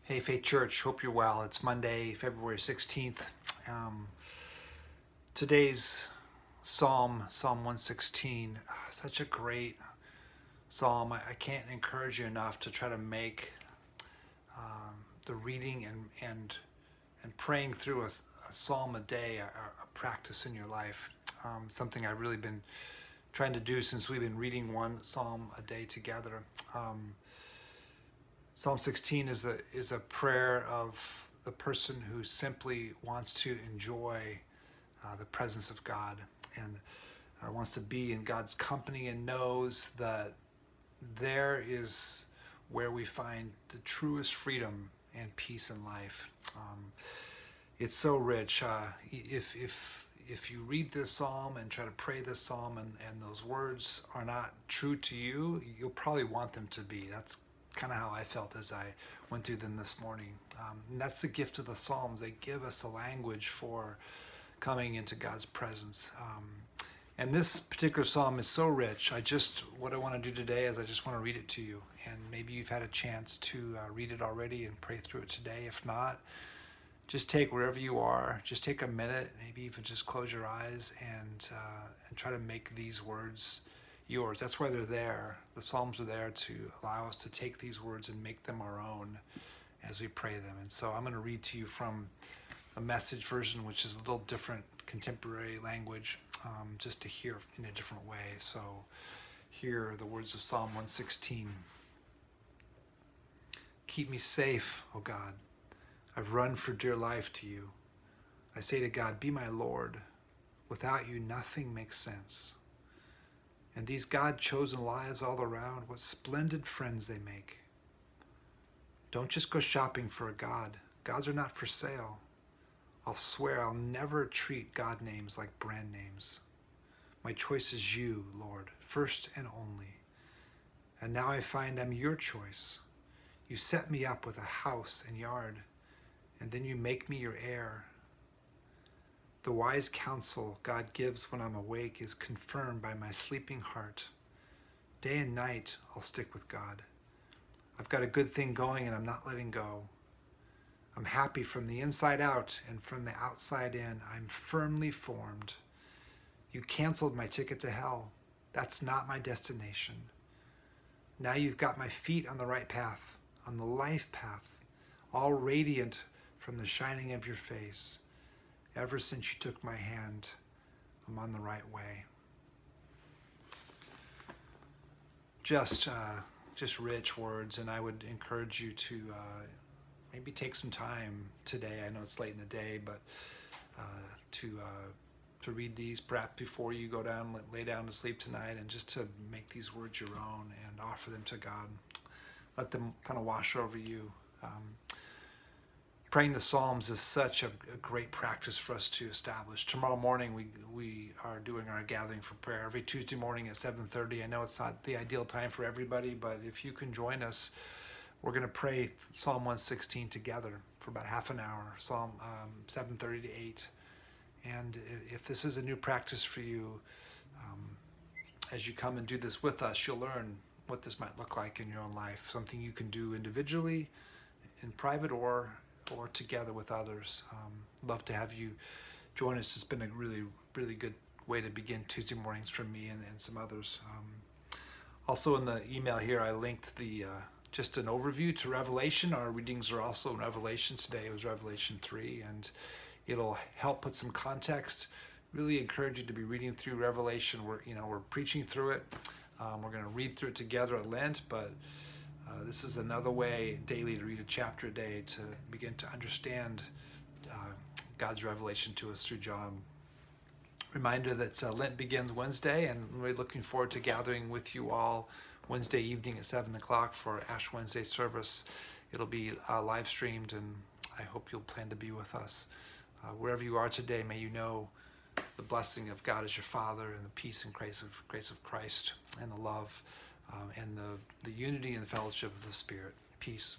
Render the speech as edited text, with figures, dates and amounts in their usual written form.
Hey, Faith Church, hope you're well. It's Monday, February 16th. Um, Today's Psalm 116, such a great psalm. I can't encourage you enough to try to make the reading and praying through a psalm a day a practice in your life. Something I've really been trying to do since we've been reading one psalm a day together. Psalm 16 is a prayer of the person who simply wants to enjoy the presence of God and wants to be in God's company and knows that there is where we find the truest freedom and peace in life. It's so rich. If you read this psalm and try to pray this psalm and those words are not true to you, you'll probably want them to be. That's kind of how I felt as I went through them this morning. And that's the gift of the Psalms. They give us a language for coming into God's presence. And this particular psalm is so rich. What I want to do today is I just want to read it to you. And maybe you've had a chance to read it already and pray through it today. If not, just take wherever you are, just take a minute, maybe even just close your eyes and try to make these words yours. That's why they're there. The Psalms are there to allow us to take these words and make them our own as we pray them. And so I'm going to read to you from a Message version, which is a little different contemporary language, just to hear in a different way. So here are the words of Psalm 116. Keep me safe, O God. I've run for dear life to you. I say to God, be my Lord. Without you, nothing makes sense. And these God-chosen lives all around, what splendid friends they make. Don't just go shopping for a God. Gods are not for sale. I'll swear I'll never treat God names like brand names. My choice is you, Lord, first and only. And now I find I'm your choice. You set me up with a house and yard, and then you make me your heir. The wise counsel God gives when I'm awake is confirmed by my sleeping heart. Day and night, I'll stick with God. I've got a good thing going and I'm not letting go. I'm happy from the inside out and from the outside in. I'm firmly formed. You canceled my ticket to hell. That's not my destination. Now you've got my feet on the right path, on the life path, all radiant from the shining of your face. Ever since you took my hand, I'm on the right way. Just rich words, and I would encourage you to maybe take some time today. I know it's late in the day, but to read these perhaps before you go down, lay down to sleep tonight, and just to make these words your own and offer them to God. Let them kind of wash over you. Praying the Psalms is such a great practice for us to establish. Tomorrow morning we are doing our gathering for prayer every Tuesday morning at 7:30. I know it's not the ideal time for everybody, but if you can join us, we're going to pray Psalm 116 together for about half an hour, Psalm 7:30 to 8. And if this is a new practice for you, as you come and do this with us, you'll learn what this might look like in your own life, something you can do individually, in private, or together with others. Love to have you join us. It's been a really, really good way to begin Tuesday mornings for me and some others. Also in the email here, I linked just an overview to Revelation. Our readings are also in Revelation. Today it was Revelation 3, and it'll help put some context. Really encourage you to be reading through Revelation. We're preaching through it. We're going to read through it together at Lent, but this is another way daily to read a chapter a day to begin to understand God's revelation to us through John. Reminder that Lent begins Wednesday, and we're looking forward to gathering with you all Wednesday evening at 7 o'clock for Ash Wednesday service. It'll be live streamed, and I hope you'll plan to be with us. Wherever you are today, may you know the blessing of God as your Father, and the peace and grace of Christ, and the love and the unity and the fellowship of the Spirit. Peace.